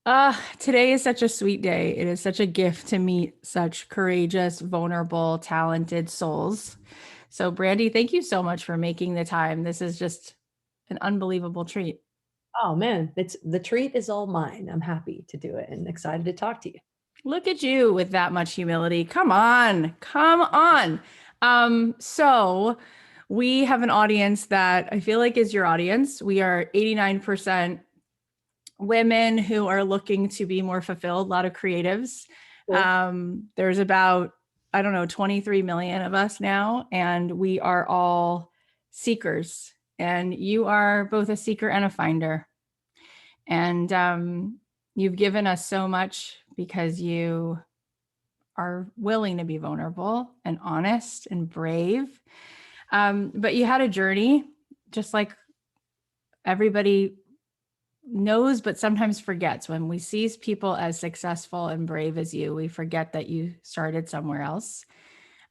Today is such a sweet day. It is such a gift to meet such courageous, vulnerable, talented souls. So, Brandy, thank you so much for making the time. This is just an unbelievable treat. Oh man, it's the treat is all mine. I'm happy to do it and excited to talk to you. Look at you with that much humility. Come on. Come on. So we have an audience that I feel like is your audience. We are 89% women who are looking to be more fulfilled, a lot of creatives. Cool. There's about, I don't know, 23 million of us now, and we are all seekers. And you are both a seeker and a finder. And you've given us so much because you are willing to be vulnerable and honest and brave. But you had a journey, just like everybody knows, but sometimes forgets. When we see people as successful and brave as you, we forget that you started somewhere else.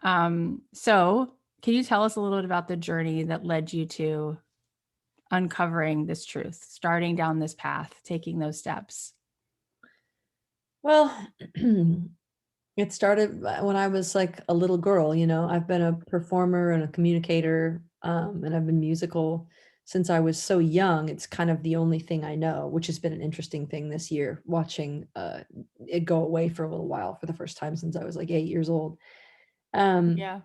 So, can you tell us a little bit about the journey that led you to uncovering this truth, starting down this path, taking those steps? Well, it started when I was like a little girl, you know. I've been a performer and a communicator, and I've been musical since I was so young. It's kind of the only thing I know, which has been an interesting thing this year, watching it go away for a little while for the first time since I was like 8 years old. Um, Yeah.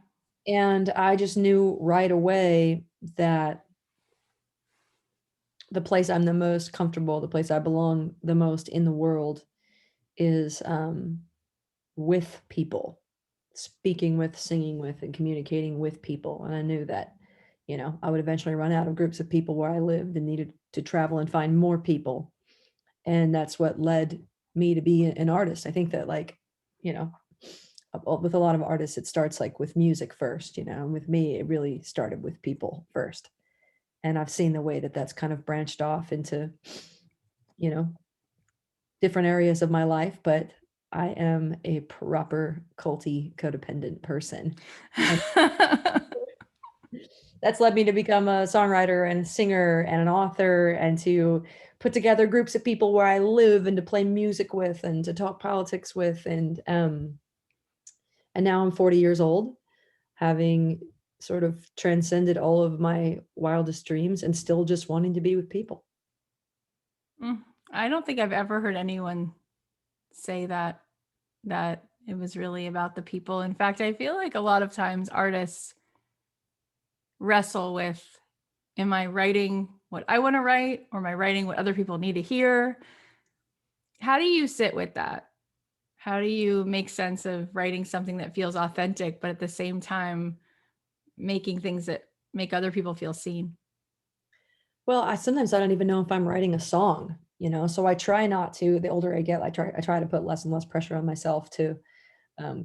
and I just knew right away that the place I'm the most comfortable, the place I belong the most in the world is with people, speaking with, singing with, and communicating with people. And I knew that, I would eventually run out of groups of people where I lived and needed to travel and find more people. And that's what led me to be an artist. I think that, like, you know, with a lot of artists, it starts like with music first, and with me, it really started with people first. And I've seen the way that that's kind of branched off into, you know, different areas of my life, but I am a proper culty codependent person. And that's led me to become a songwriter and a singer and an author and to put together groups of people where I live and to play music with and to talk politics with. And now I'm 40 years old, having sort of transcended all of my wildest dreams and still just wanting to be with people. I don't think I've ever heard anyone say that it was really about the people. In fact, I feel like a lot of times artists wrestle with, am I writing what I want to write, or am I writing what other people need to hear? How do you sit with that? How do you make sense of writing something that feels authentic, but at the same time making things that make other people feel seen? Well, I don't even know if I'm writing a song, so I try not to. The older I get, I try to put less and less pressure on myself to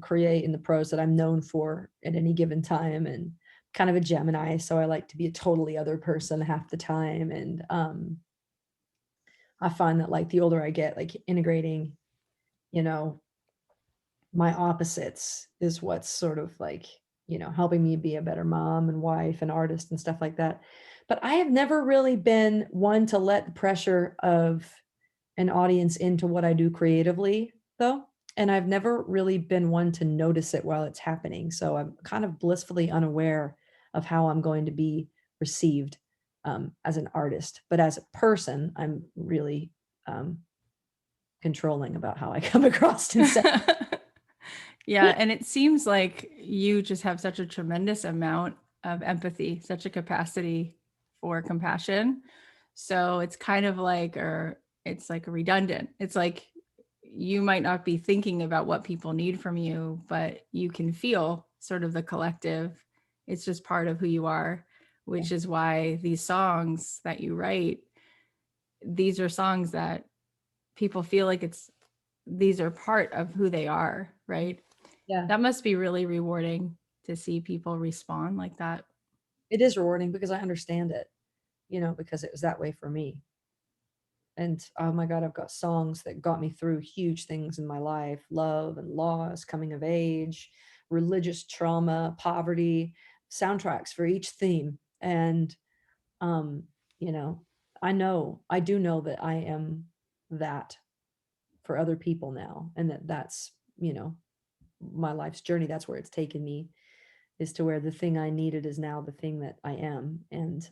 create in the prose that I'm known for at any given time. And kind of a Gemini, so I like to be a totally other person half the time. And I find that, like, the older I get, like, integrating, you know, my opposites is what's sort of like, helping me be a better mom and wife and artist and stuff like that. But I have never really been one to let the pressure of an audience into what I do creatively, though. And I've never really been one to notice it while it's happening. So I'm kind of blissfully unaware of how I'm going to be received as an artist. But as a person, I'm really um, controlling about how I come across and say. Yeah, and it seems like you just have such a tremendous amount of empathy, such a capacity for compassion. So it's kind of like, or it's like redundant. It's like you might not be thinking about what people need from you, but you can feel sort of the collective. It's just part of who you are, which is why these songs that you write, these are songs that people feel like these are part of who they are, right? Yeah, That must be really rewarding to see people respond like that. it is rewarding because I understand it, because it was that way for me. And oh my God, I've got songs that got me through huge things in my life: love and loss, coming of age, religious trauma, poverty, soundtracks for each theme. And, um, you know, I do know that I am that. for other people now, and that's, you know, my life's journey. That's where it's taken me, is to where the thing I needed is now the thing that I am. And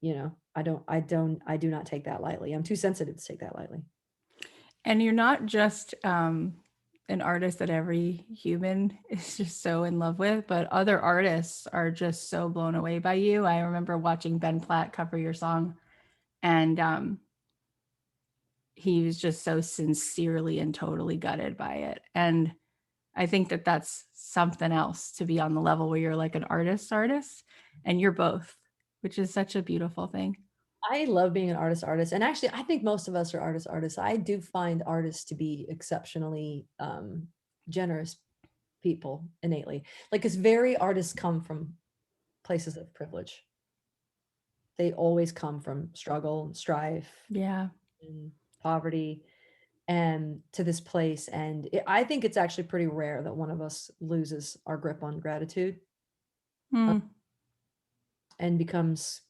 you know, I do not take that lightly. I'm too sensitive to take that lightly. And you're not just an artist that every human is just so in love with, but other artists are just so blown away by you. I remember watching Ben Platt cover your song, and he was just so sincerely and totally gutted by it. And I think that that's something else, to be on the level where you're like an artist, and you're both, which is such a beautiful thing. I love being an artist. And actually, I think most of us are artists. I do find artists to be exceptionally generous people innately. Like, because very artists come from places of privilege. They always come from struggle, strife, Yeah. and poverty, and to this place. And I think it's actually pretty rare that one of us loses our grip on gratitude Hmm. and becomes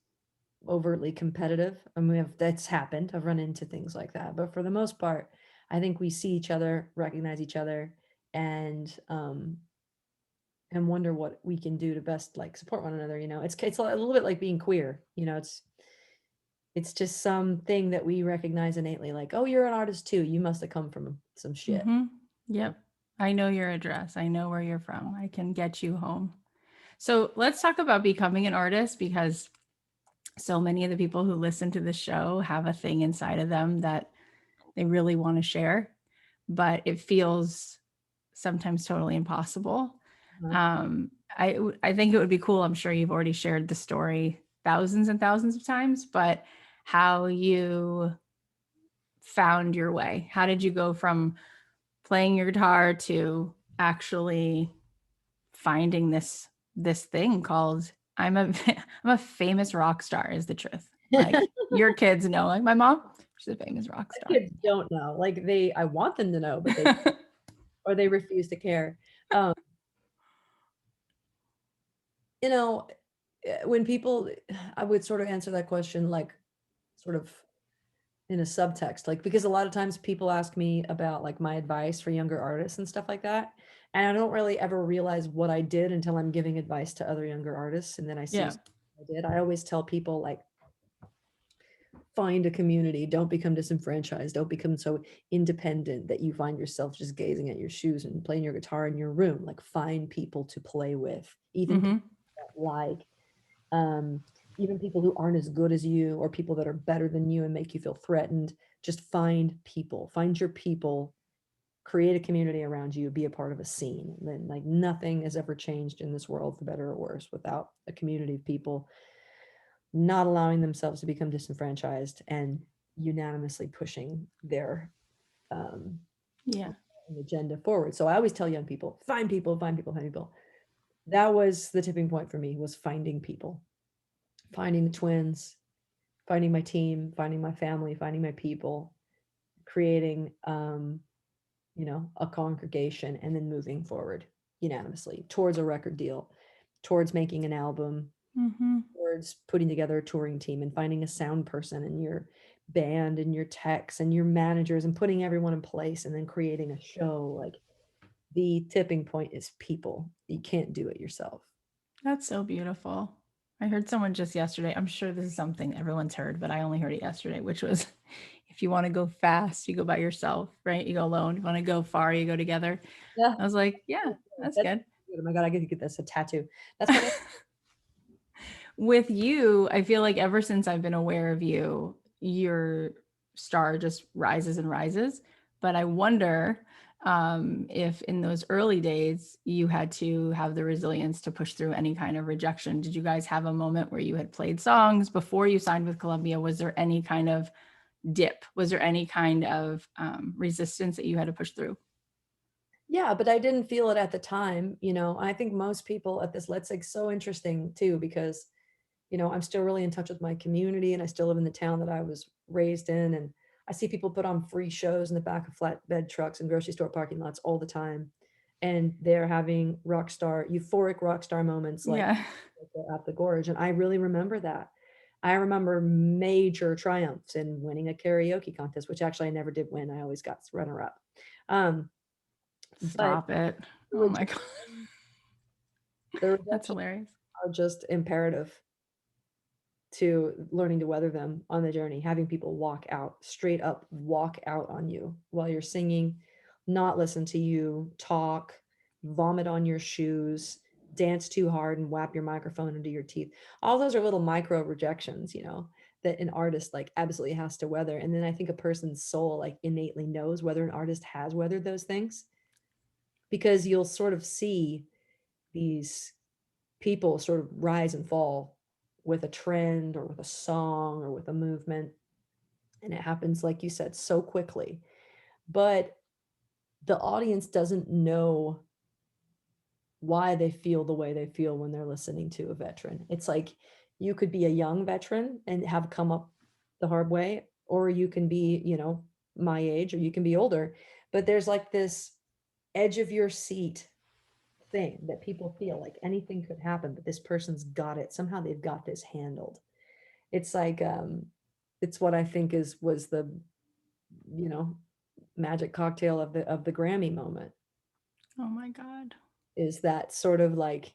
overtly competitive. And that's happened. I've run into things like that. But for the most part, I think we see each other, recognize each other, and wonder what we can do to best like support one another. You know, it's a little bit like being queer. You know, it's just something that we recognize innately, like, oh, you're an artist too. You must have come from some shit. Mm-hmm. Yep. I know your address. I know where you're from. I can get you home. So let's talk about becoming an artist, because so many of the people who listen to the show have a thing inside of them that they really want to share, but it feels sometimes totally impossible. Uh, I think it would be cool. I'm sure you've already shared the story thousands and thousands of times, but how you found your way. How did you go from playing your guitar to actually finding this thing called I'm a I'm a famous rock star, is the truth. Like, your kids know, like my mom, she's a famous rock star. Kids don't know. Like, I want them to know, but they or they refuse to care. Um, you know, when people, I would sort of answer that question like sort of in a subtext, like, because a lot of times people ask me about like my advice for younger artists and stuff like that. And I don't really ever realize what I did until I'm giving advice to other younger artists. And then I see Yeah. what I did. I always tell people, like, find a community, don't become disenfranchised, don't become so independent that you find yourself just gazing at your shoes and playing your guitar in your room. Like, find people to play with, even Mm-hmm. people that like um, even people who aren't as good as you, or people that are better than you and make you feel threatened. Just find people, find your people, create a community around you, be a part of a scene. And then, like, nothing has ever changed in this world for better or worse without a community of people not allowing themselves to become disenfranchised and unanimously pushing their um, Yeah. agenda forward. So I always tell young people, find people, find people, find people. That was the tipping point for me, was finding people, finding the twins, finding my team, finding my family, finding my people, creating a congregation, and then moving forward unanimously towards a record deal, towards making an album, Mm-hmm. towards putting together a touring team, and finding a sound person and your band and your techs and your managers, and putting everyone in place, and then creating a show. Like, the tipping point is people. You can't do it yourself. That's so beautiful. I heard someone just yesterday. I'm sure this is something everyone's heard, but I only heard it yesterday, which was, if you want to go fast, you go by yourself, right? You go alone. If you want to go far, you go together. Yeah. I was like, yeah, that's That's good. good. Oh my God, I get to get this a tattoo. That's my name. With you, I feel like ever since I've been aware of you, your star just rises and rises. But I wonder if in those early days you had to have the resilience to push through any kind of rejection. Did you guys have a moment where you had played songs before you signed with Columbia? Was there any kind of dip? Was there any kind of resistance that you had to push through? Yeah, but I didn't feel it at the time. I think most people at this, let's say, so interesting too, because I'm still really in touch with my community, and I still live in the town that I was raised in. And I see people put on free shows in the back of flatbed trucks and grocery store parking lots all the time. And they're having euphoric rock star moments, like Yeah. at the gorge. And I really remember that. I remember major triumphs in winning a karaoke contest, which actually I never did win. I always got runner up. Um, but Stop it. the Oh my God. rejection, the That's rejections hilarious. are just imperative to learning to weather them on the journey, having people walk out, straight up walk out on you while you're singing, not listen to you, talk, vomit on your shoes, dance too hard and whap your microphone into your teeth. All those are little micro rejections, that an artist like absolutely has to weather. And then I think a person's soul like innately knows whether an artist has weathered those things, because you'll sort of see these people sort of rise and fall with a trend or with a song or with a movement. And it happens, like you said, so quickly. But the audience doesn't know why they feel the way they feel when they're listening to a veteran. It's like you could be a young veteran and have come up the hard way, or you can be, my age, or you can be older. But there's like this edge of your seat thing that people feel like anything could happen, but this person's got it. Somehow they've got this handled. It's like it's what I think was the, you know, magic cocktail of the Grammy moment, Oh my God. is that sort of like,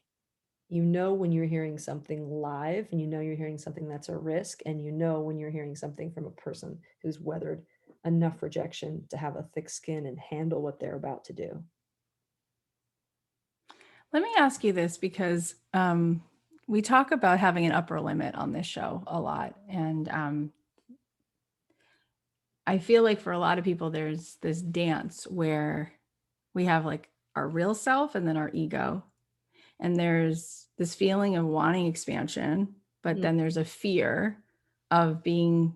when you're hearing something live, and you're hearing something that's a risk, and when you're hearing something from a person who's weathered enough rejection to have a thick skin and handle what they're about to do. Let me ask you this because we talk about having an upper limit on this show a lot. And I feel like for a lot of people, there's this dance where we have like our real self and then our ego. And there's this feeling of wanting expansion, but Mm. then there's a fear of being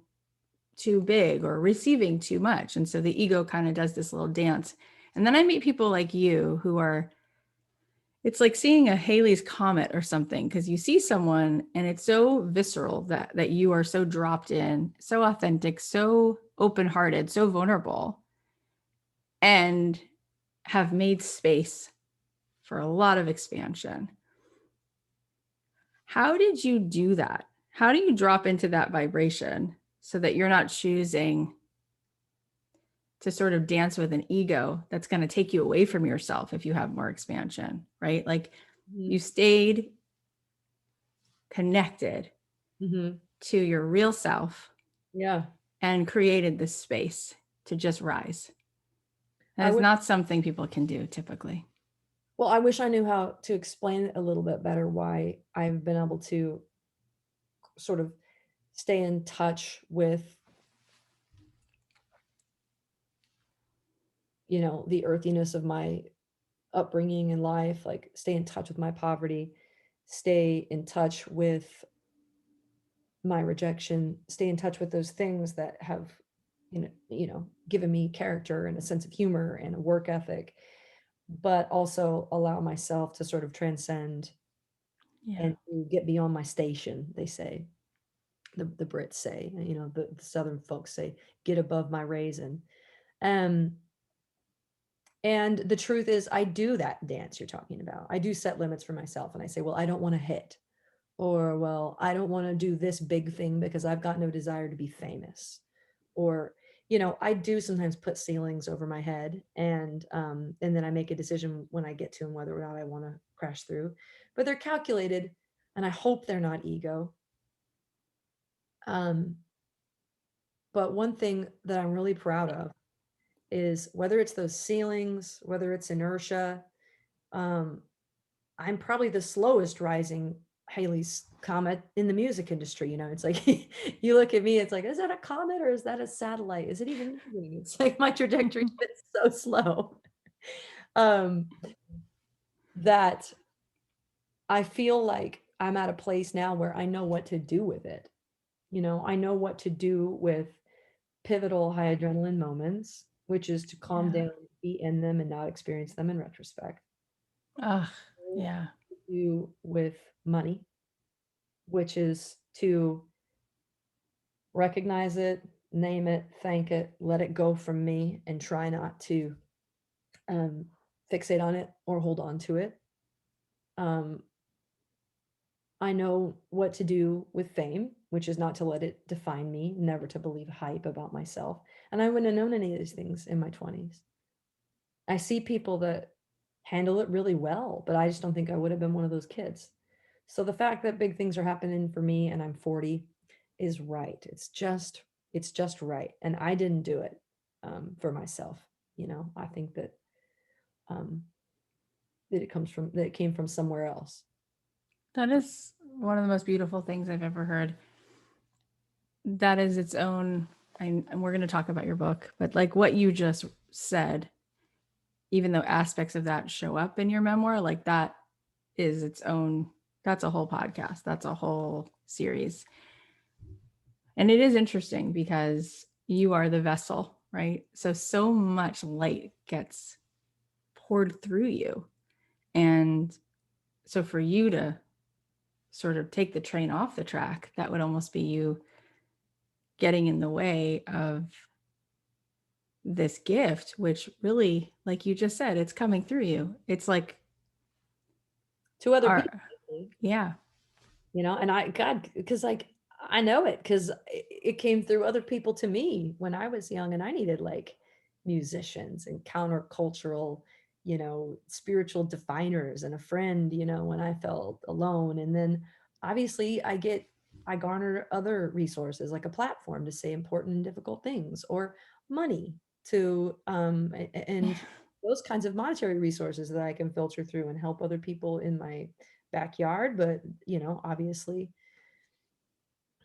too big or receiving too much. And so the ego kind of does this little dance. And then I meet people like you who are, it's like seeing a Halley's Comet or something, because you see someone and it's so visceral that you are so dropped in, so authentic, so open-hearted, so vulnerable, and have made space for a lot of expansion. How did you do that? How do you drop into that vibration so that you're not choosing to sort of dance with an ego that's going to take you away from yourself if you have more expansion, right? Like Mhm. you stayed connected Mhm. to your real self Yeah. and created this space to just rise. That I is would not something people can do typically. Well, I wish I knew how to explain it a little bit better, why I've been able to sort of stay in touch with, the earthiness of my upbringing in life, like stay in touch with my poverty, stay in touch with my rejection, stay in touch with those things that have, given me character and a sense of humor and a work ethic, but also allow myself to sort of transcend Yeah. and to get beyond my station, they say. The Brits say, the Southern folks say, get above my raisin. Um, and the truth is, I do that dance you're talking about. I do set limits for myself, and I say, well, I don't want to hit, or well, I don't want to do this big thing because I've got no desire to be famous, or I do sometimes put ceilings over my head, and then I make a decision when I get to them whether or not I want to crash through, but they're calculated, and I hope they're not ego. Um, but one thing that I'm really proud of is, whether it's those ceilings, whether it's inertia, um, I'm probably the slowest rising Halley's Comet in the music industry. It's like, you look at me, it's like, is that a comet or is that a satellite? Is it even moving? It's like my trajectory's been so slow. Um, that I feel like I'm at a place now where I know what to do with it. I know what to do with pivotal high adrenaline moments, which is to calm Yeah. down, be in them, and not experience them in retrospect. Ugh. Yeah. To do with money, which is to recognize it, name it, thank it, let it go from me, and try not to um, fixate on it or hold on to it. Um, I know what to do with fame, which is not to let it define me, never to believe hype about myself. And I wouldn't have known any of these things in my 20s. I see people that handle it really well, but I just don't think I would have been one of those kids. So the fact that big things are happening for me and I'm 40 is right. It's just right. And I didn't do it for myself. I think um, that it came from somewhere else. That is one of the most beautiful things I've ever heard. That is its own, and we're going to talk about your book, but like what you just said, even though aspects of that show up in your memoir, like that is its own, that's a whole podcast, that's a whole series. And it is interesting because you are the vessel, right? So much light gets poured through you. And so for you to sort of take the train off the track, that would almost be you getting in the way of this gift, which really, like you just said, it's coming through you. It's like To other our, people. yeah. And God, because like I know it because it came through other people to me when I was young and I needed like musicians and countercultural, spiritual definers and a friend, when I felt alone. And then obviously I garnered other resources like a platform to say important and difficult things or money to, and those kinds of monetary resources that I can filter through and help other people in my backyard, but obviously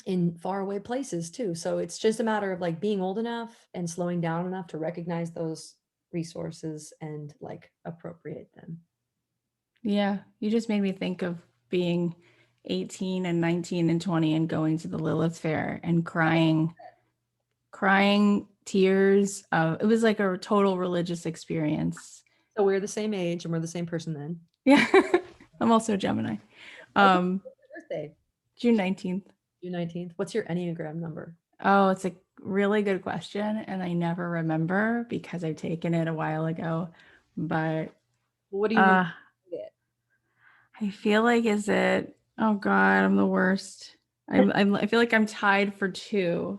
in faraway places too. So it's just a matter of like being old enough and slowing down enough to recognize those resources and like appropriate them. Yeah. You just made me think of being 18 and 19 and 20 and going to the Lilith Fair and crying tears. It was like a total religious experience. So we're the same age and we're the same person then. Yeah. I'm also a Gemini. Okay. Um, What's your birthday? June 19th. June 19th. What's your Enneagram number? Oh, it's a really good question. And I never remember because I've taken it a while ago. But What do you normally uh, get? I feel like, is it, oh God, I'm the worst. I feel like I'm tied for two.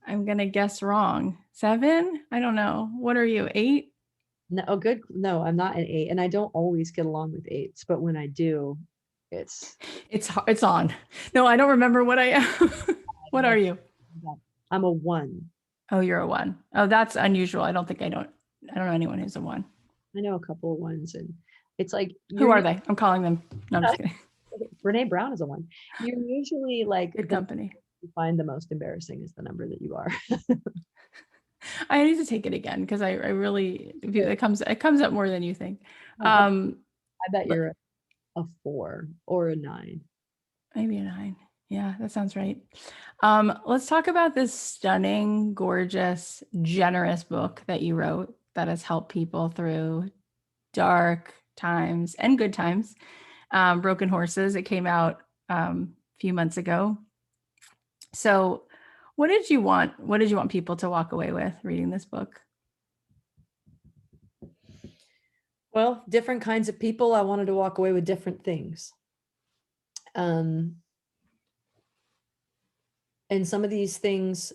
I'm going to guess wrong. 7? I don't know. What are you, 8? No, oh, good. No, I'm not an 8, and I don't always get along with 8s, but when I do, it's It's on. No, I don't remember what I am. What are you? I'm a 1. Oh, you're a 1. Oh, that's unusual. I don't know anyone who's a 1. I know a couple of 1s, and it's like Who you're are they? I'm calling them. No, I'm just kidding. Brene Brown is a 1. You're usually like Good the company. you find the most embarrassing is the number that you are. I need to take it again because I really, it comes up more than you think. I bet But you're a 4 or a 9. maybe a 9. Yeah, that sounds right. Let's talk about this stunning, gorgeous, generous book that you wrote that has helped people through dark times and good times. Broken Horses. It came out a few months ago. So, what did you want? What did you want people to walk away with reading this book? Well, different kinds of people. I wanted to walk away with different things. And some of these things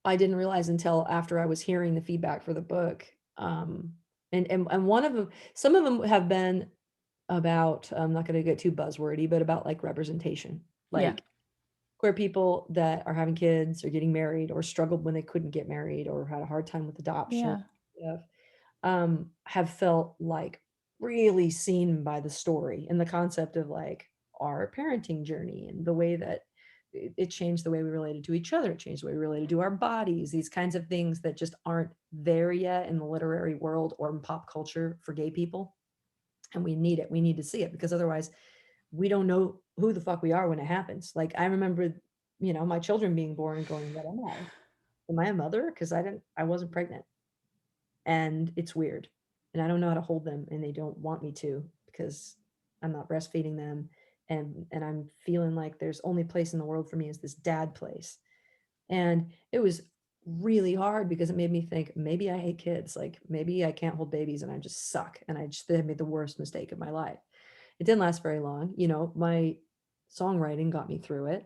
I didn't realize until after I was hearing the feedback for the book. And one of them, some of them have been about, I'm not going to get too buzzwordy, but about like representation, Yeah. like queer people that are having kids or getting married or struggled when they couldn't get married or had a hard time with adoption, Yeah. have felt like really seen by the story and the concept of like our parenting journey and the way that it changed the way we related to each other. It changed the way we related to our bodies, these kinds of things that just aren't there yet in the literary world or in pop culture for gay people. And we need it. We need to see it because otherwise we don't know who the fuck we are when it happens. Like I remember, my children being born and going, what am I? Am I a mother? Because I wasn't pregnant. And it's weird. And I don't know how to hold them and they don't want me to because I'm not breastfeeding them. And I'm feeling like there's only place in the world for me is this dad place. And it was really hard because it made me think maybe I hate kids. Like maybe I can't hold babies and I just suck. And I just made the worst mistake of my life. It didn't last very long. My songwriting got me through it.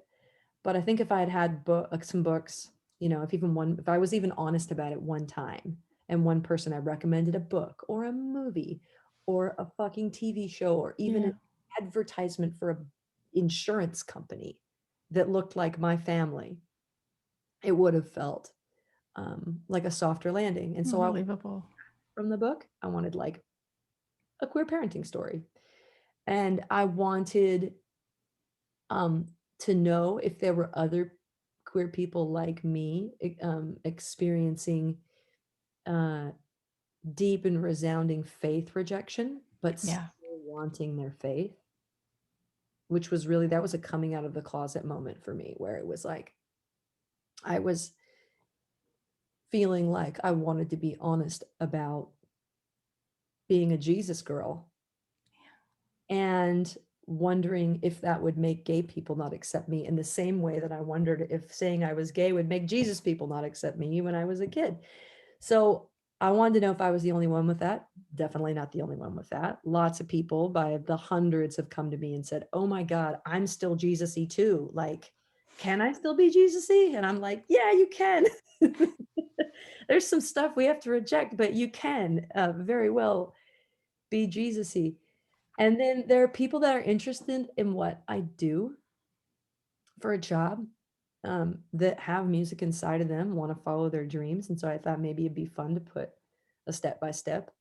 But I think if I had had some books, if I was even honest about it one time, and one person I recommended a book or a movie or a fucking TV show or even Yeah. an advertisement for a insurance company that looked like my family, it would have felt like a softer landing. And so Unbelievable. from the book, I wanted like a queer parenting story. And I wanted um, to know if there were other queer people like me experiencing uh, deep and resounding faith rejection, but still Yeah. wanting their faith, which was really, that was a coming out of the closet moment for me, where it was like, I was feeling like I wanted to be honest about being a Jesus girl and wondering if that would make gay people not accept me in the same way that I wondered if saying I was gay would make Jesus people not accept me when I was a kid. So I wanted to know if I was the only one with that. Definitely not the only one with that. Lots of people by the hundreds have come to me and said, "Oh my God, I'm still Jesus-y too. Like, can I still be Jesus-y?" And I'm like, "Yeah, you can." There's some stuff we have to reject, but you can very well be Jesus-y. And then there are people that are interested in what I do for a job, that have music inside of them, want to follow their dreams. And so I thought maybe it'd be fun to put a step by step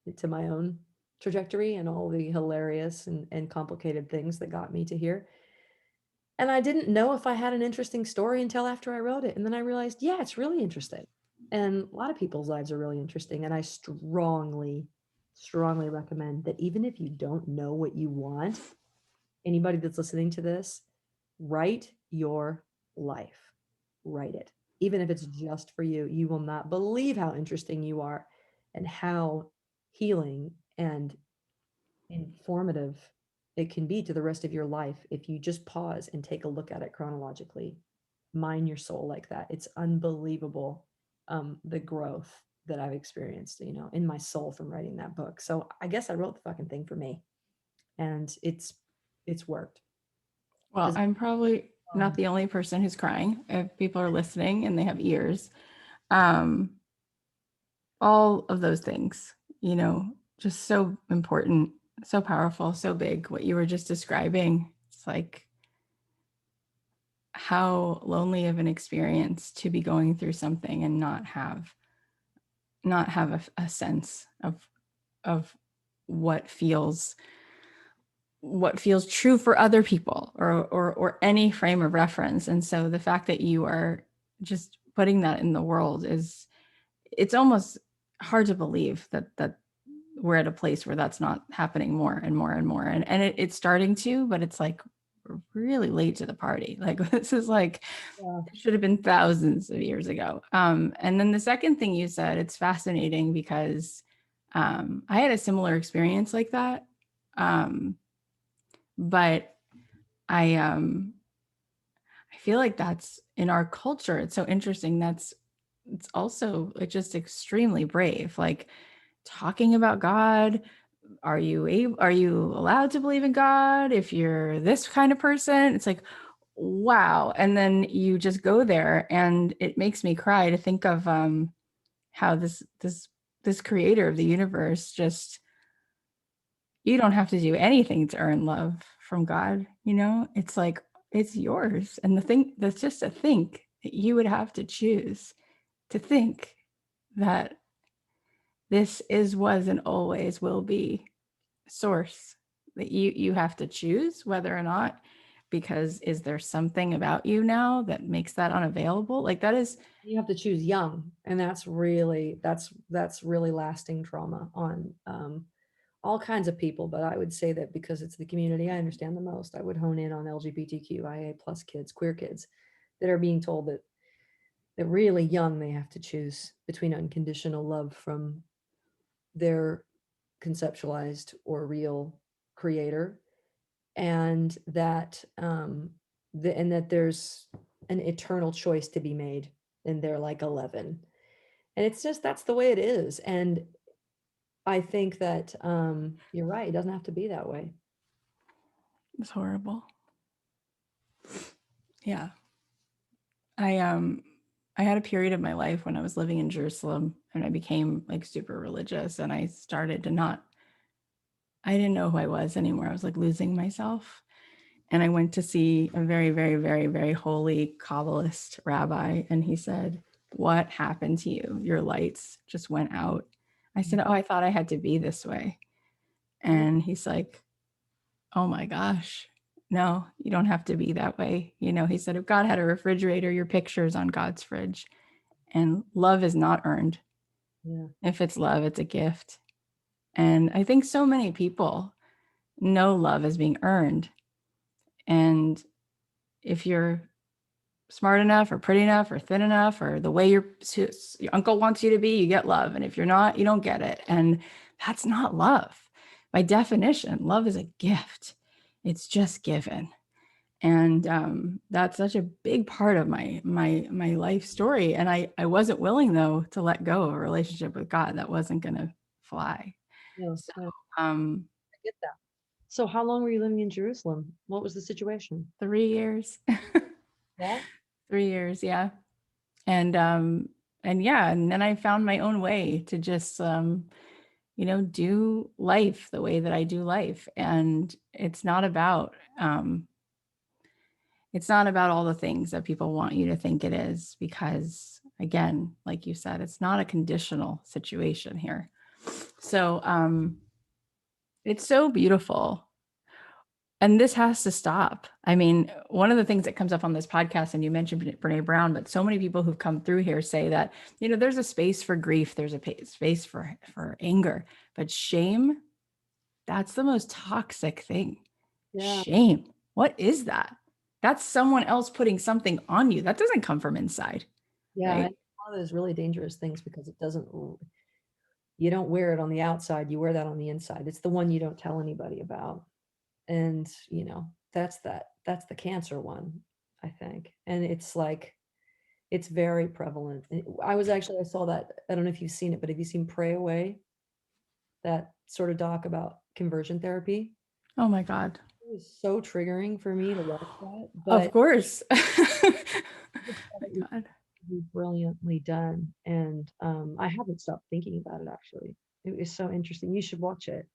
into my own trajectory and all the hilarious and complicated things that got me to here. And I didn't know if I had an interesting story until after I wrote it. And then I realized, yeah, it's really interesting. And a lot of people's lives are really interesting. And I strongly, strongly recommend that even if you don't know what you want, anybody that's listening to this, write your life. Write it. Even if it's just for you, you will not believe how interesting you are and how healing and informative it can be to the rest of your life if you just pause and take a look at it chronologically. Mine your soul like that. It's unbelievable, the growth that I've experienced, in my soul from writing that book. So I guess I wrote the fucking thing for me, and it's worked. Well, Because I'm probably not the only person who's crying. If people are listening and they have ears, um, all of those things, just so important, so powerful, so big. What you were just describing, it's like how lonely of an experience to be going through something and not have a sense of what feels true for other people, or any frame of reference. And so the fact that you are just putting that in the world it's almost hard to believe that we're at a place where that's not happening more and more and more. And it's starting to, but it's like we're really late to the party. Like this is like, yeah, it should have been thousands of years ago. And then the second thing you said, it's fascinating because I had a similar experience like that. But I feel like that's in our culture. It's so interesting. It's also like just extremely brave. Like talking about God. Are you allowed to believe in God if you're this kind of person? It's like, wow. And then you just go there, and it makes me cry to think of how this creator of the universe just, you don't have to do anything to earn love from God. It's like, it's yours. And the thing that's just to think that you would have to choose to think that this is, was, and always will be source, that you have to choose whether or not, because is there something about you now that makes that unavailable? Like that is, you have to choose young, and that's really lasting trauma on all kinds of people. But I would say that because it's the community I understand the most, I would hone in on LGBTQIA plus kids, queer kids, that are being told that really young they have to choose between unconditional love from their conceptualized or real creator, and that there's an eternal choice to be made, and they're like 11, and it's just, that's the way it is. And I think that you're right, it doesn't have to be that way. it's horrible. Yeah. I I had a period of my life when I was living in Jerusalem and I became like super religious and I started to not I didn't know who I was anymore. I was like losing myself. And I went to see a very, very, very, very holy Kabbalist rabbi. And he said, "What happened to you? Your lights just went out." I said, "Oh, I thought I had to be this way." Yeah. And he's like, "Oh my gosh, no, you don't have to be that way." He said, "If God had a refrigerator, your picture's on God's fridge. And love is not earned. Yeah. If it's love, it's a gift." And I think so many people know love as being earned. And if you're smart enough or pretty enough or thin enough or the way your uncle wants you to be, you get love. And if you're not, you don't get it. And that's not love. By definition, love is a gift. It's just given. And that's such a big part of my life story. And I wasn't willing though to let go of a relationship with God that wasn't going to fly. No, So no, um, I get that. So how long were you living in Jerusalem? What was the situation? 3 years, Yeah. 3 years, yeah. And yeah, and then I found my own way to just do life the way that I do life. And it's not about all the things that people want you to think it is, because again, like you said, it's not a conditional situation here. So it's so beautiful. And this has to stop. I mean, one of the things that comes up on this podcast, and you mentioned Brene Brown, but so many people who've come through here say that, there's a space for grief, there's a space for anger, but shame, that's the most toxic thing. Yeah. Shame. What is that? That's someone else putting something on you. That doesn't come from inside, Yeah. right? And one of those really dangerous things because it doesn't, you don't wear it on the outside, you wear that on the inside. It's the one you don't tell anybody about. And, that's the cancer one, I think. And it's like, it's very prevalent. I saw that, I don't know if you've seen it, but have you seen Pray Away? That sort of doc about conversion therapy? Oh my God. It was so triggering for me to watch that, Of but course. I just thought My it was God. really brilliantly done. And I haven't stopped thinking about it actually. It was so interesting. You should watch it.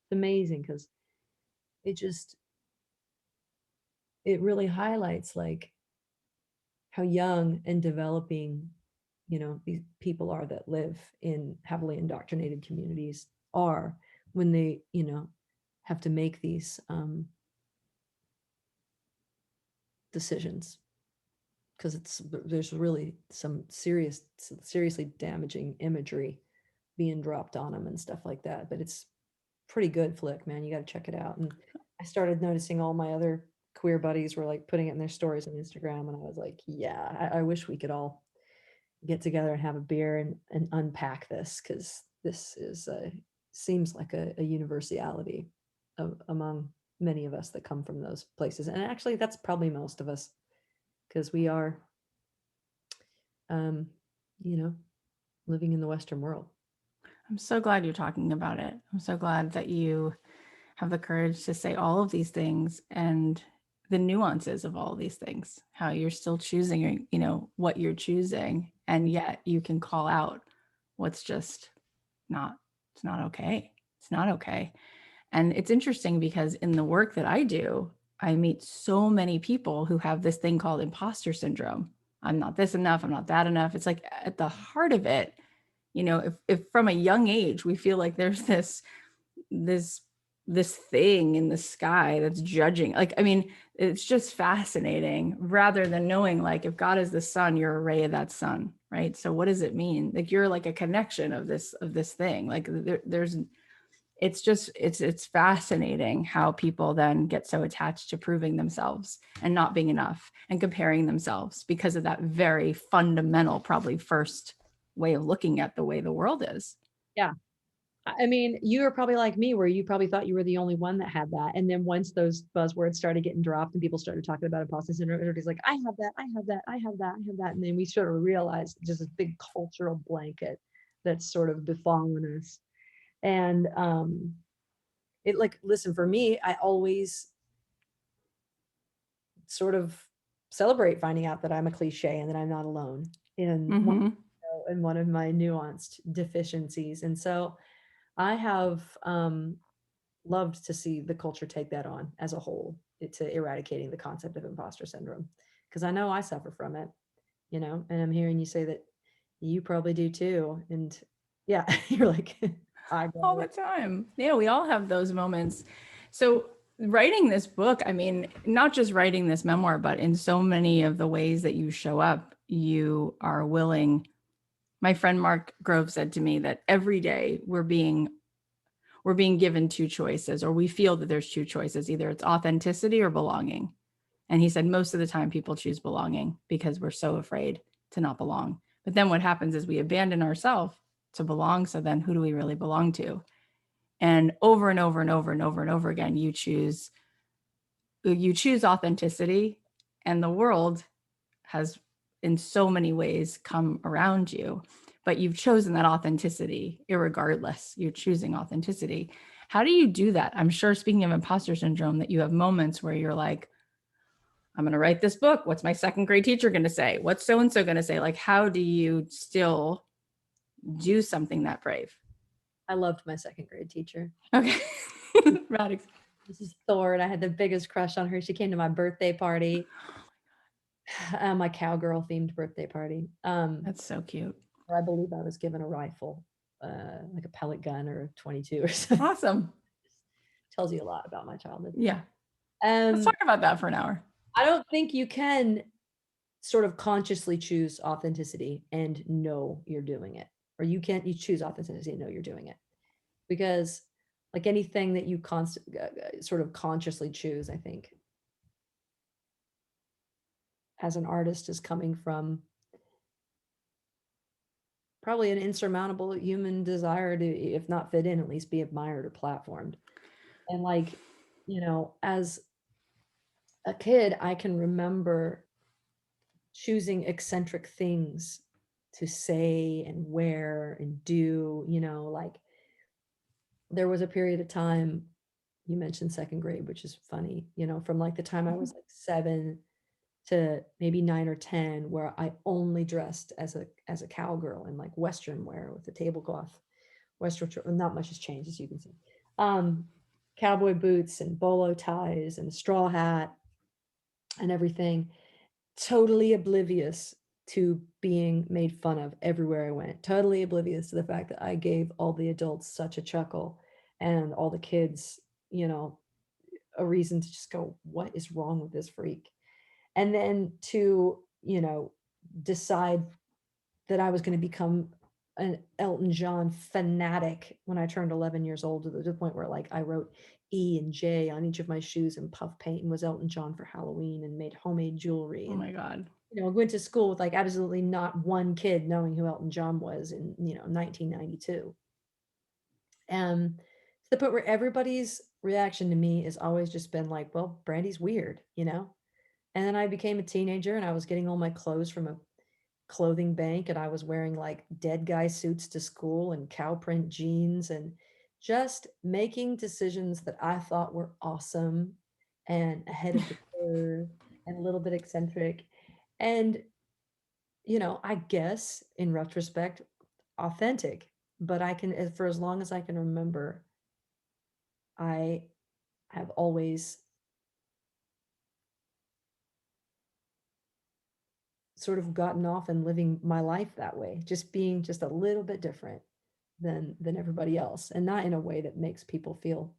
It's amazing because it just it really highlights like how young and developing, these people are that live in heavily indoctrinated communities are when they, have to make these decisions because there's really some seriously damaging imagery being dropped on them and stuff like that. But it's pretty good flick, man. You got to check it out. And I started noticing all my other queer buddies were like putting it in their stories on Instagram, and I was like, yeah, I wish we could all get together and have a beer and unpack this because this is seems like a universality among many of us that come from those places. And actually, that's probably most of us because we are, um, you know, living in the Western world. I'm so glad you're talking about it. I'm so glad that you have the courage to say all of these things and the nuances of all of these things, how you're still choosing, what you're choosing, and yet you can call out what's just not, it's not okay. It's not okay. And it's interesting because in the work that I do, I meet so many people who have this thing called imposter syndrome. I'm not this enough. I'm not that enough. It's like at the heart of it, if from a young age we feel like there's this this thing in the sky that's judging, like, I mean, it's just fascinating, rather than knowing, like, if God is the sun, you're a ray of that sun, right? So what does it mean? Like, you're like a connection of this thing, like there's it's just it's fascinating how people then get so attached to proving themselves and not being enough and comparing themselves because of that very fundamental, probably first way of looking at the way the world is. Yeah. I mean, you are probably like me, where you probably thought you were the only one that had that. And then once those buzzwords started getting dropped and people started talking about imposter syndrome, everybody's like, I have that, I have that, I have that, I have that. And then we sort of realized just this big cultural blanket that's sort of befallen us. And listen, for me, I always sort of celebrate finding out that I'm a cliche and that I'm not alone in Mm-hmm. in one of my nuanced deficiencies. And so I have loved to see the culture take that on as a whole to eradicating the concept of imposter syndrome, because I know I suffer from it, and I'm hearing you say that you probably do too. And yeah, you're like, I get All the it. time. Yeah, we all have those moments. So, writing this book, I mean, not just writing this memoir, but in so many of the ways that you show up, you are willing. My friend Mark Grove said to me that every day we're being given two choices, or we feel that there's two choices. Either it's authenticity or belonging. And he said most of the time people choose belonging because we're so afraid to not belong. But then what happens is we abandon ourselves to belong. So then who do we really belong to? And over and over and over and over and over again, you choose authenticity, and the world has in so many ways come around you, but you've chosen that authenticity irregardless. You're choosing authenticity. How do you do that? I'm sure, speaking of imposter syndrome, that you have moments where you're like, I'm going to write this book. What's my second grade teacher going to say? What's so and so going to say? Like, how do you still do something that brave? I loved my second grade teacher. Okay. Radix. Mrs. Thorne. I had the biggest crush on her. She came to my birthday party, my cowgirl themed birthday party. That's so cute. I believe I was given a rifle, like a pellet gun or a 22 or something. Awesome. Tells you a lot about my childhood. Yeah. Let's Um, talk about that for an hour. I don't think you can sort of consciously choose authenticity and know you're doing it, or you choose authenticity and know you're doing it, because like anything that you sort of consciously choose, I think as an artist is coming from probably an insurmountable human desire to, if not fit in, at least be admired or platformed. And like, as a kid, I can remember choosing eccentric things to say and wear and do, like there was a period of time, you mentioned second grade, which is funny, from like the time I was like 7 to maybe 9 or 10, where I only dressed as a cowgirl in like Western wear with a tablecloth, Western, not much has changed as you can see. Um, Cowboy boots and bolo ties and straw hat and everything, totally oblivious to being made fun of everywhere I went, totally oblivious to the fact that I gave all the adults such a chuckle and all the kids, a reason to just go, what is wrong with this freak? And then to, decide that I was going to become an Elton John fanatic when I turned 11 years old, to the point where like I wrote E and J on each of my shoes in puff paint and was Elton John for Halloween and made homemade jewelry. Oh And, my God. went to school with like absolutely not one kid knowing who Elton John was in, 1992. To the point where everybody's reaction to me has always just been like, well, Brandy's weird. And then I became a teenager and I was getting all my clothes from a clothing bank, and I was wearing like dead guy suits to school and cow print jeans and just making decisions that I thought were awesome and ahead of the curve and a little bit eccentric. And, I guess in retrospect, authentic, but for as long as I can remember, I have always sort of gotten off and living my life that way, just being just a little bit different than everybody else, and not in a way that makes people feel,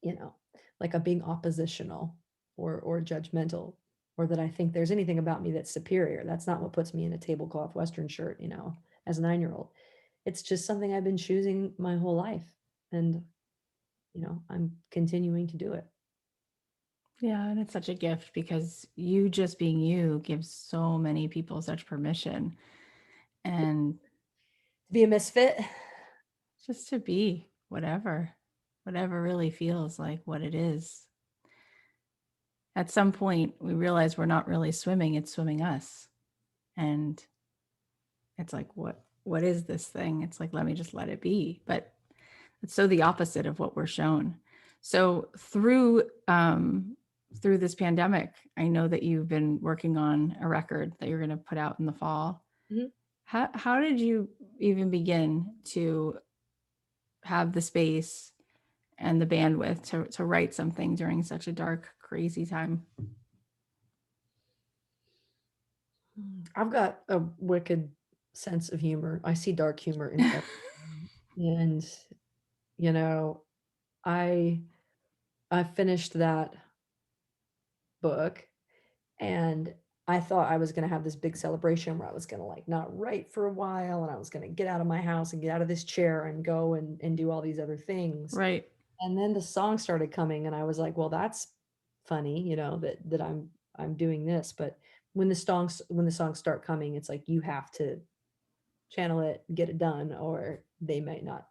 you know, like I'm being oppositional or judgmental, or that I think there's anything about me that's superior. That's not what puts me in a tablecloth Western shirt, as a 9-year-old. It's just something I've been choosing my whole life. And, I'm continuing to do it. Yeah, and it's such a gift because you just being you gives so many people such permission, and To be a misfit. just to be whatever really feels like what it is. At some point, we realize we're not really swimming, it's swimming us. And it's like, what is this thing? It's like, let me just let it be. But it's so the opposite of what we're shown. So through through this pandemic, I know that you've been working on a record that you're going to put out in the fall. Mhm. How did you even begin to have the space and the bandwidth to write something during such a dark, crazy time? I've got a wicked sense of humor. I see dark humor in everything. And, you know, I I finished that book, and I thought I was gonna have this big celebration where I was gonna, like, not write for a while, and I was gonna get out of my house and get out of this chair and go and do all these other things. Right. And then the song started coming, and I was like, "Well, that's funny, that I'm doing this." But when the songs start coming, it's like you have to channel it, get it done, or they might not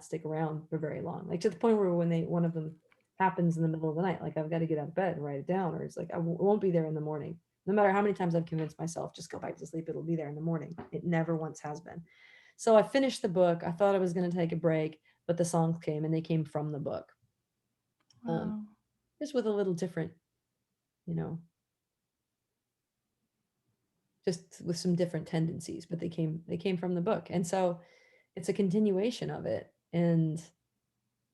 stick around for very long. Like to the point where when one of them happens in the middle of the night, like I've got to get out of bed and write it down, or it's like won't be there in the morning. No matter how many times I've convinced myself, just go back to sleep, it'll be there in the morning. It never once has been. So I finished the book. I thought I was going to take a break, but the songs came and they came from the book. Um, Wow. just with a little different, you know, just with some different tendencies, but they came from the book. And so it's a continuation of it. And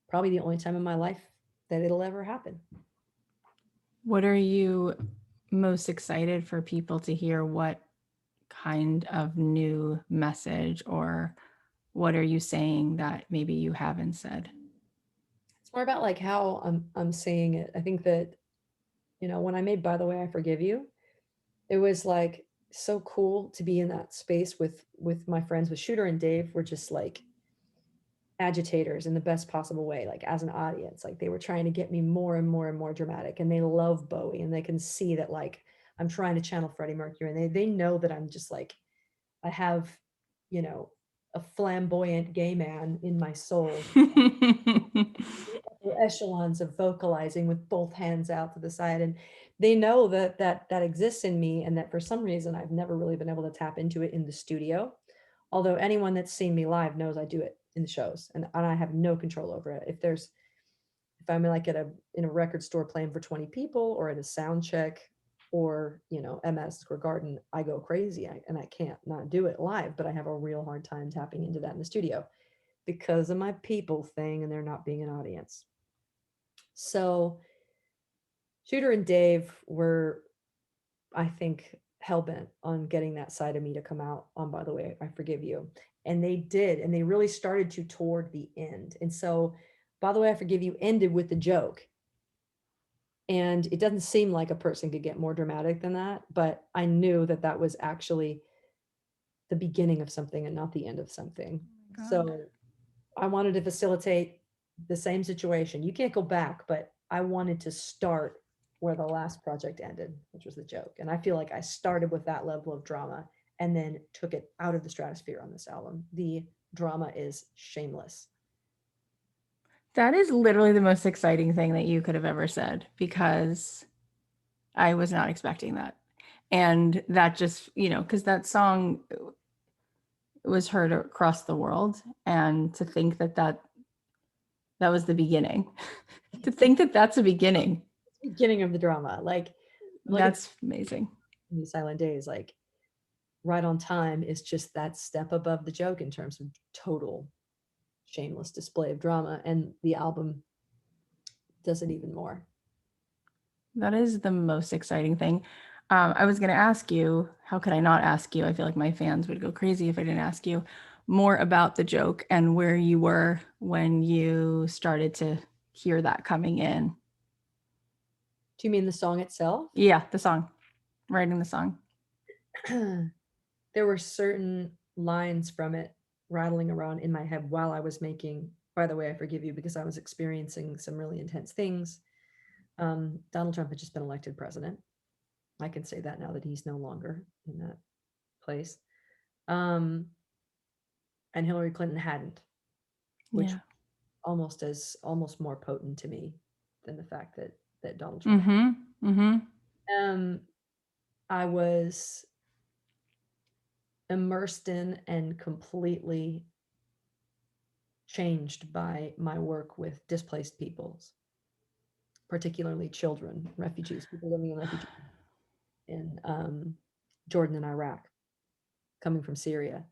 probably the only time in my life that it'll ever happen. What are you most excited for people to hear? What kind of new message, or what are you saying that maybe you haven't said? It's more about like how I'm seeing it. I think that, when I made By the Way I Forgive You, it was like so cool to be in that space with my friends. With Shooter and Dave were just like agitators in the best possible way, like as an audience. Like they were trying to get me more and more and more dramatic. And they love Bowie and they can see that like I'm trying to channel Freddie Mercury. And they know that I'm just like I have, you know, a flamboyant gay man in my soul, echelons of vocalizing with both hands out to the side. And they know that exists in me, and that for some reason I've never really been able to tap into it in the studio. Although anyone that's seen me live knows I do it in the shows, and I have no control over it. If I'm like in a record store playing for 20 people, or at a sound check, or at Madison Square Garden, I go crazy, and I can't not do it live. But I have a real hard time tapping into that in the studio because of my people thing and there not being an audience. So Shooter and Dave were, I think, hell bent on getting that side of me to come out on By the Way I Forgive You. And they did, and they really started to toward the end. And so By the Way I Forgive You ended with the joke. And it doesn't seem like a person could get more dramatic than that, but I knew that that was actually the beginning of something and not the end of something. Oh my God. So I wanted to facilitate the same situation. You can't go back, but I wanted to start where the last project ended, which was the joke. And I feel like I started with that level of drama and then took it out of the stratosphere on this album. The drama is shameless. That is literally the most exciting thing that you could have ever said, because I was not expecting that. And that just, because that song was heard across the world. And to think that was the beginning, to think that that's a beginning, Beginning of the drama. Like it's that's amazing. in the Silent Days, like Right on Time is just that step above the joke in terms of total shameless display of drama. And the album does it even more. That is the most exciting thing. I was going to ask you, how could I not ask you? I feel like my fans would go crazy if I didn't ask you more about the joke and where you were when you started to hear that coming in. Do you mean the song itself? Yeah, the song, writing the song. There were certain lines from it rattling around in my head while I was making By the Way I Forgive You, because I was experiencing some really intense things. Donald Trump had just been elected president. I can say that now that he's no longer in that place. Um, and Hillary Clinton hadn't, which Yeah. almost more potent to me than the fact that Donald Trump had. Mm-hmm. Mm-hmm. Um, I was immersed in and completely changed by my work with displaced peoples. particularly children, refugees, people living in refugee in Jordan and Iraq, coming from Syria,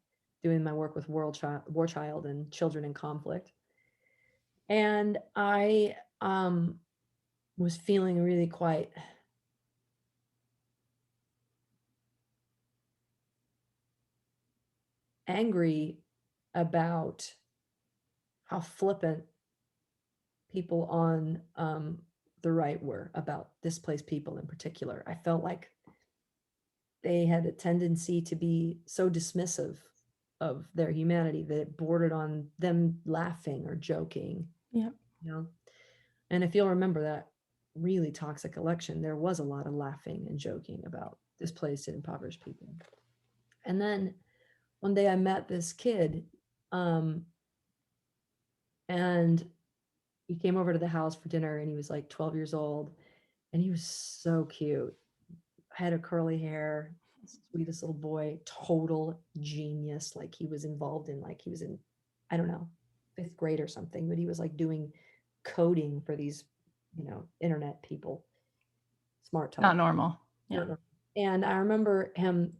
doing my work with war child and children in conflict. And I was feeling really quite angry about how flippant people on the right were about displaced people in particular. I felt like they had a tendency to be so dismissive of their humanity that it bordered on them laughing or joking, Yeah. you know. And if you'll remember that really toxic election, there was a lot of laughing and joking about displaced and impoverished people. And then one day I met this kid, um, and he came over to the house for dinner, and he was like 12 years old, and he was so cute. Had a curly hair, sweetest little boy, total genius. Like he was involved in, like he was in, I don't know, fifth grade or something, but he was like doing coding for these, internet people. Smart Not talk. normal. Yeah. And I remember him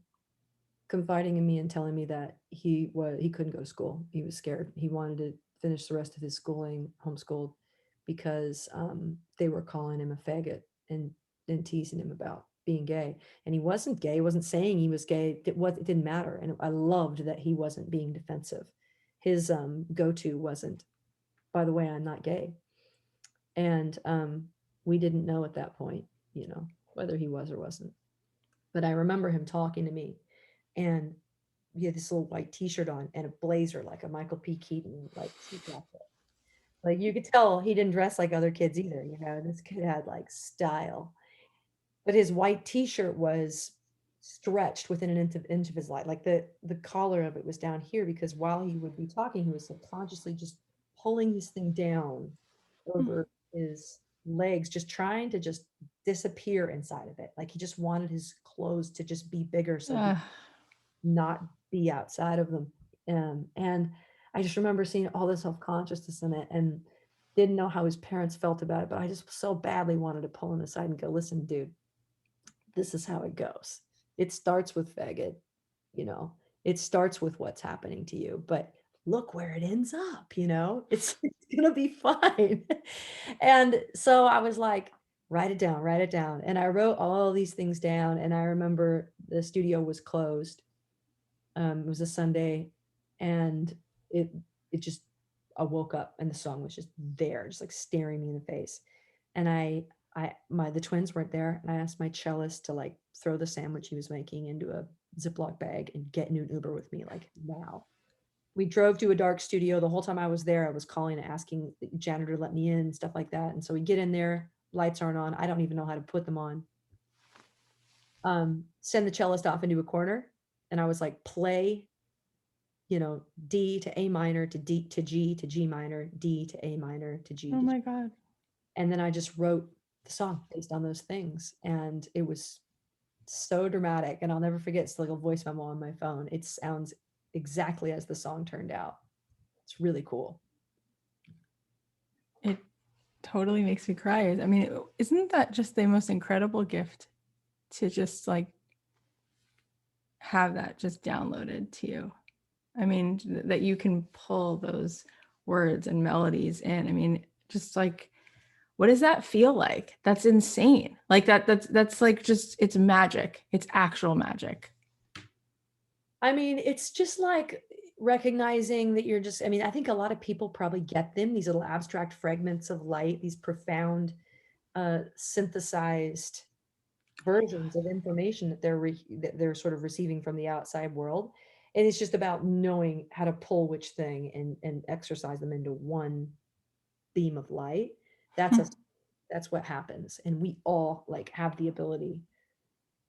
confiding in me and telling me that he couldn't go to school. He was scared. He wanted to finish the rest of his schooling homeschooled because they were calling him a faggot and teasing him about being gay. And he wasn't gay. He wasn't saying he was gay. It didn't matter. And I loved that he wasn't being defensive. His go-to wasn't, by the way, I'm not gay. And we didn't know at that point, whether he was or wasn't. But I remember him talking to me, and he had this little white t-shirt on and a blazer, like a Michael P. Keaton, like suit jacket. Like you could tell he didn't dress like other kids either, this kid had like style. But his white t-shirt was stretched within an inch of his life. Like the collar of it was down here, because while he would be talking, he was subconsciously just pulling this thing down over his legs, just trying to just disappear inside of it. Like he just wanted his clothes to just be bigger so he not be outside of them. And I just remember seeing all this self-consciousness in it, and didn't know how his parents felt about it, but I just so badly wanted to pull him aside and go, listen, dude, this is how it goes. It starts with faggot, you know, it starts with what's happening to you, but look where it ends up, it's gonna be fine. And so I was like, write it down, write it down. And I wrote all these things down. And I remember the studio was closed. It was a Sunday, and it it just I woke up and the song was just there, just like staring me in the face. And the twins weren't there, and I asked my cellist to like throw the sandwich he was making into a Ziploc bag and get into an Uber with me, like now. We drove to a dark studio. The whole time I was there, I was calling and asking the janitor to let me in, stuff like that. And so we get in there, lights aren't on. I don't even know how to put them on. Send the cellist off into a corner, and I was like, play, D to A minor to D to G to G minor, D to A minor to G Oh to G. my God. And then I just wrote the song based on those things. And it was so dramatic. And I'll never forget, it's like a voice memo on my phone. It sounds exactly as the song turned out. It's really cool. It totally makes me cry. I mean, isn't that just the most incredible gift to just like have that just downloaded to you? I mean, that you can pull those words and melodies in. I mean, just like, what does that feel like? That's insane. Like that's like just, it's magic. It's actual magic. I mean, it's just like recognizing that I think a lot of people probably get them, these little abstract fragments of light, these profound, synthesized versions of information that they're sort of receiving from the outside world. And it's just about knowing how to pull which thing and exercise them into one beam of light. That's what happens. And we all like have the ability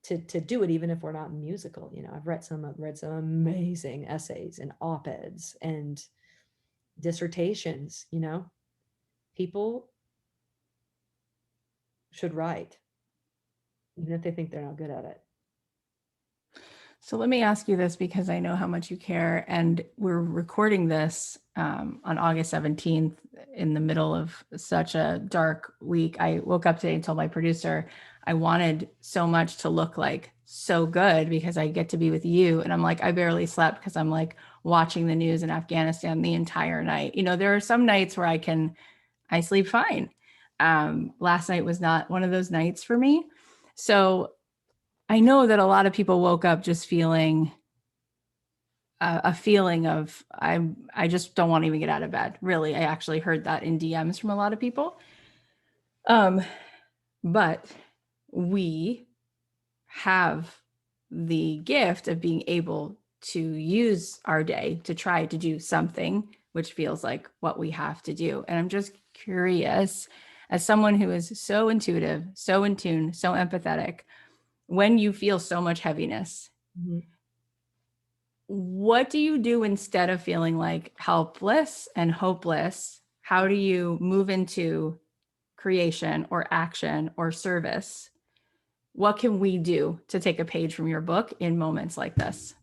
to do it, even if we're not musical. I've read some amazing essays and op-eds and dissertations. People should write, even if they think they're not good at it. So let me ask you this, because I know how much you care, and we're recording this on August 17th, in the middle of such a dark week. I woke up today and told my producer I wanted so much to look like so good because I get to be with you. And I'm like, I barely slept because I'm like watching the news in Afghanistan the entire night. You know, there are some nights where I sleep fine. Last night was not one of those nights for me. So I know that a lot of people woke up just feeling a feeling of I just don't want to even get out of bed. Really, I actually heard that in DMs from a lot of people. Um, but we have the gift of being able to use our day to try to do something which feels like what we have to do. And I'm just curious, as someone who is so intuitive, so in tune, so empathetic, when you feel so much heaviness, Mhm. what do you do instead of feeling like helpless and hopeless? How do you move into creation or action or service? What can we do to take a page from your book in moments like this?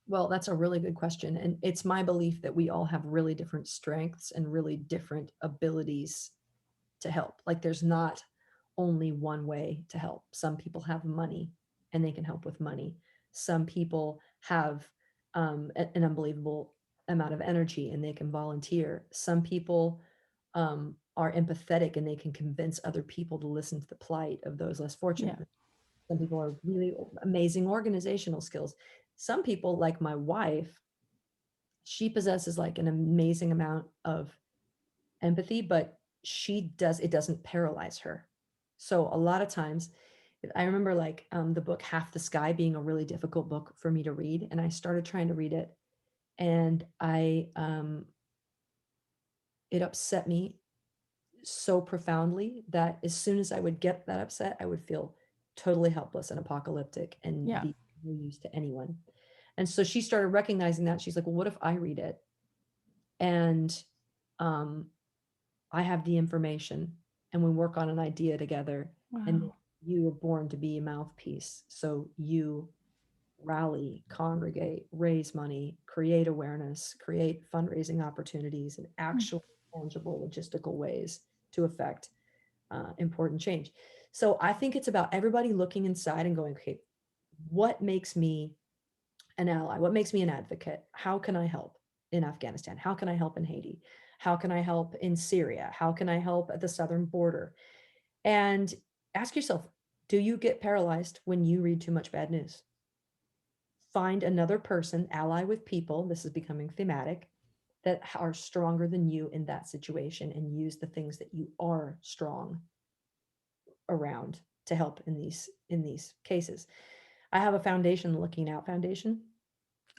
Well, that's a really good question. And it's my belief that we all have really different strengths and really different abilities to help. Like there's not only one way to help. Some people have money and they can help with money. Some people have an unbelievable amount of energy and they can volunteer. Some people are empathetic and they can convince other people to listen to the plight of those less Yeah. fortunate. Some people are really amazing organizational skills. Some people, like my wife, she possesses like an amazing amount of empathy, but it doesn't paralyze her. So a lot of times, I remember like the book Half the Sky being a really difficult book for me to read, and I started trying to read it, and it upset me so profoundly that as soon as I would get that upset, I would feel totally helpless and apocalyptic and Yeah. be no use to anyone. And so she started recognizing that. She's like, well, what if I read it and um, I have the information and we work on an idea together and Wow. you were born to be a mouthpiece. So you rally, congregate, raise money, create awareness, create fundraising opportunities and actual tangible logistical ways to affect important change. So I think it's about everybody looking inside and going, okay, what makes me an ally? What makes me an advocate? How can I help in Afghanistan? How can I help in Haiti? How can I help in Syria? How can I help at the southern border? And ask yourself, do you get paralyzed when you read too much bad news? Find another person, ally with people. This is becoming thematic that are stronger than you in that situation and use the things that you are strong around to help in these cases. I have a foundation, the Looking Out Foundation.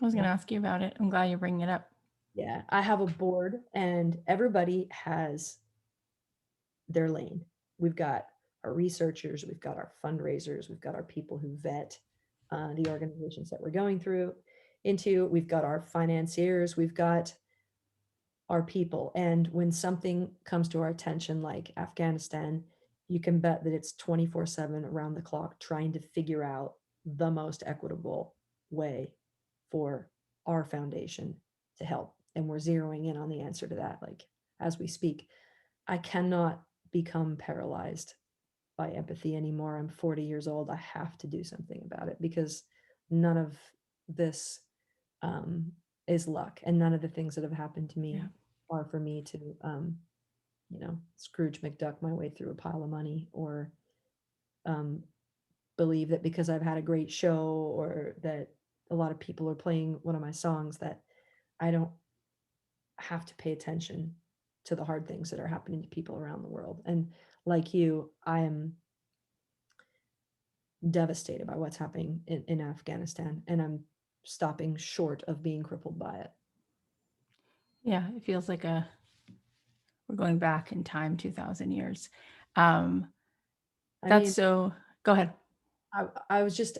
I was going to ask you about it. I'm glad you're bringing it up. Yeah, I have a board and everybody has their lane. We've got our researchers, we've got our fundraisers, we've got our people who vet the organizations that we're going through into, we've got our financiers, we've got our people. And when something comes to our attention, like Afghanistan, you can bet that it's 24/7 around the clock trying to figure out the most equitable way for our foundation to help. And we're zeroing in on the answer to that, like as we speak. I cannot become paralyzed by empathy anymore. I'm 40 years old. I have to do something about it because none of this um, is luck, and none of the things that have happened to Yeah. me are for me to, Scrooge McDuck my way through a pile of money or um, believe that because I've had a great show or that a lot of people are playing one of my songs that I don't have to pay attention to the hard things that are happening to people around the world. And like you, I am devastated by what's happening in Afghanistan, and I'm stopping short of being crippled by it. Yeah. It feels like we're going back in time 2000 years. Um, I that's mean, so, go ahead. I was just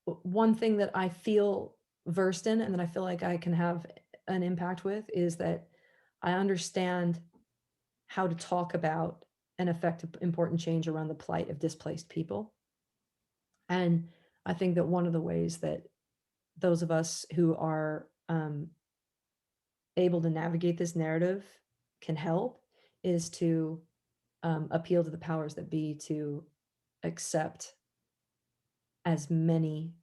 one thing that I feel versed in and that I feel like I can have an impact with is that I understand how to talk about and affect important change around the plight of displaced people. And I think that one of the ways that those of us who are able to navigate this narrative can help is to appeal to the powers that be to accept as many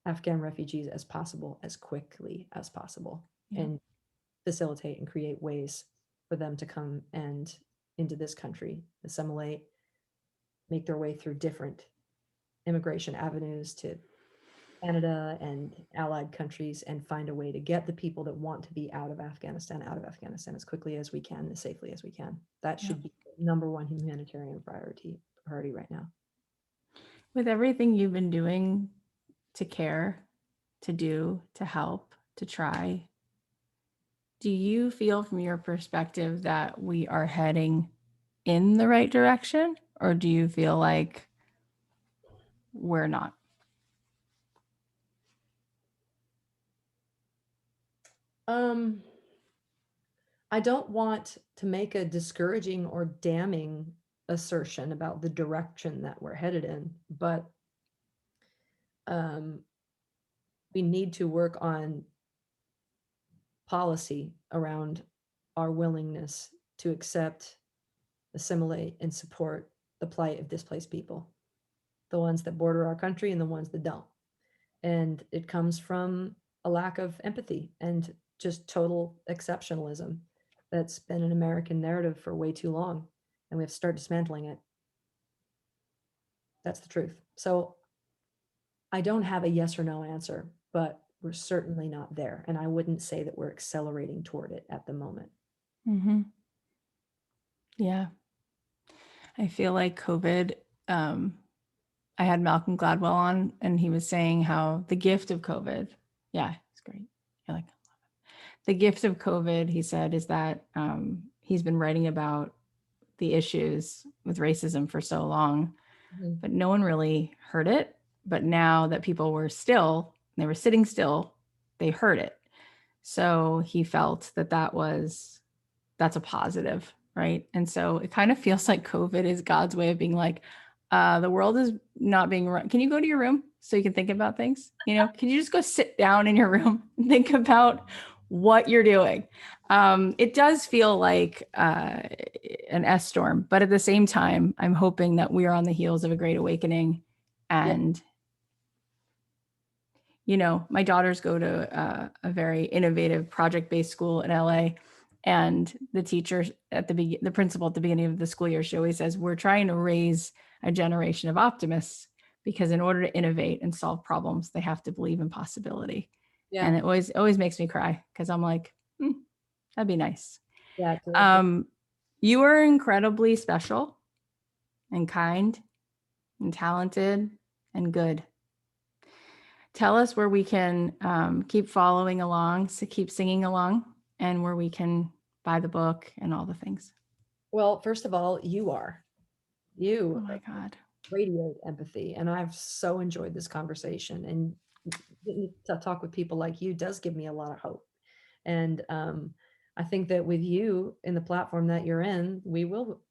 Afghan refugees as possible, as quickly as possible, Yeah. and facilitate and create ways for them to come and into this country, assimilate, make their way through different immigration avenues to Canada and allied countries, and find a way to get the people that want to be out of Afghanistan as quickly as we can, as safely as we can. That Yeah. should be the number one humanitarian priority right now. With everything you've been doing to care, to do, to help, to try, do you feel from your perspective that we are heading in the right direction, or do you feel like we're not? Um, I don't want to make a discouraging or damning assertion about the direction that we're headed in, but um, we need to work on policy around our willingness to accept, assimilate, and support the plight of displaced people, the ones that border our country and the ones that don't. And it comes from a lack of empathy and just total exceptionalism that's been an American narrative for way too long. And we have to start dismantling it. That's the truth. So I don't have a yes or no answer, but we're certainly not there. And I wouldn't say that we're accelerating toward it at the moment. Mm-hmm. Yeah. I feel like COVID, I had Malcolm Gladwell on, and he was saying how the gift of COVID, yeah, it's great. I like the gift of COVID, he said, is that he's been writing about the issues with racism for so long, but no one really heard it. But now that people were still, they were sitting still, they heard it. So he felt that that's a positive, right? And so it kind of feels like COVID is God's way of being like, the world is not being run. Can you go to your room so you can think about things? Can you just go sit down in your room and think about what you're doing? It does feel like an S storm, but at the same time, I'm hoping that we are on the heels of a great awakening. Yeah. And my daughters go to a very innovative project-based school in LA, and the teacher the principal at the beginning of the school year, she always says, we're trying to raise a generation of optimists, because in order to innovate and solve problems, they have to believe in possibility. Yeah. And it always makes me cry, because I'm like, that'd be nice. Yeah. You are incredibly special and kind and talented and good. Tell us where we can keep following along, so keep singing along, and where we can buy the book and all the things. Well, first of all, Oh you my God. radiate empathy. And I've so enjoyed this conversation. And getting to talk with people like you does give me a lot of hope. And I think that with you in the platform that you're in, we will,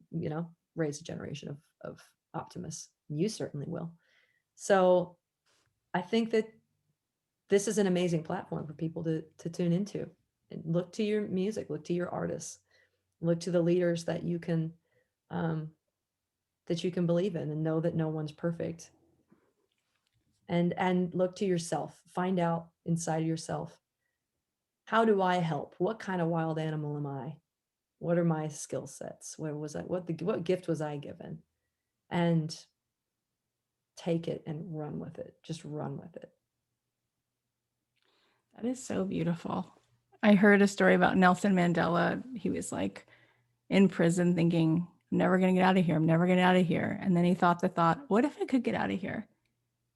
raise a generation of optimists. You certainly will. So I think that this is an amazing platform for people to tune into and look to your music, look to your artists, look to the leaders that you can believe in, and know that no one's perfect. And look to yourself, find out inside yourself, how do I help? What kind of wild animal am I? What are my skill sets? Where was I? What gift was I given? And take it and run with it. Just run with it. That is so beautiful. I heard a story about Nelson Mandela. He was like in prison thinking, I'm never going to get out of here. I'm never going to get out of here. And then he thought the thought, what if I could get out of here?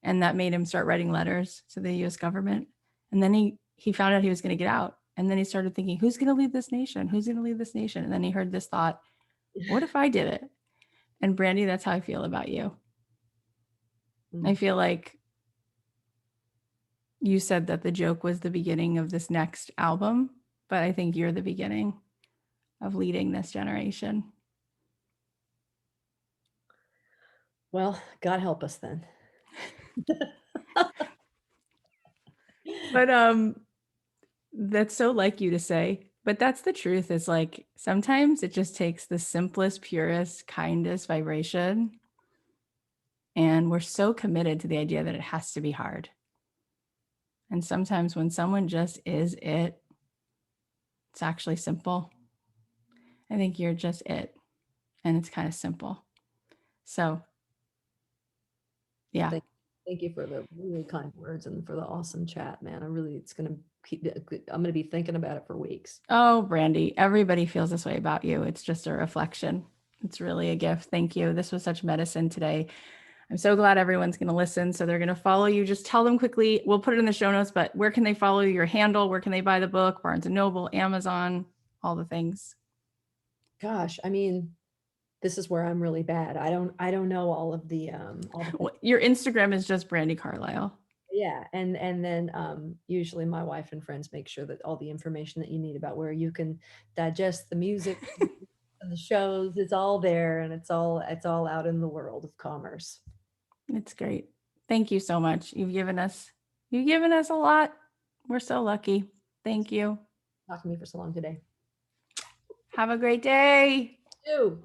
And that made him start writing letters to the US government. And then he found out he was going to get out. And then he started thinking, who's going to lead this nation? Who's going to lead this nation? And then he heard this thought, what if I did it? And Brandi, that's how I feel about you. I feel like you said that the joke was the beginning of this next album, but I think you're the beginning of leading this generation. Well, God help us then. But That's so like you to say, but that's the truth. Is like sometimes it just takes the simplest, purest, kindest vibration. And we're so committed to the idea that it has to be hard. And sometimes when someone just is it, it's actually simple. I think you're just it. And it's kind of simple. So, yeah. Thank, thank you for the really kind words and for the awesome chat, man. I really, it's gonna keep. I'm gonna be thinking about it for weeks. Oh, Brandi, everybody feels this way about you. It's just a reflection. It's really a gift. Thank you. This was such medicine today. I'm so glad everyone's going to listen. So they're going to follow you. Just tell them quickly. We'll put it in the show notes, but where can they follow your handle? Where can they buy the book? Barnes and Noble, Amazon, all the things. Gosh, I mean, this is where I'm really bad. I don't know all the Your Instagram is just Brandi Carlile. yeah, and then usually my wife and friends make sure that all the information that you need about where you can digest the music and the shows is all there, and it's all out in the world of commerce. It's great. Thank you so much. You've given us a lot. We're so lucky. Thank you. Talk to me for so long today. Have a great day. You.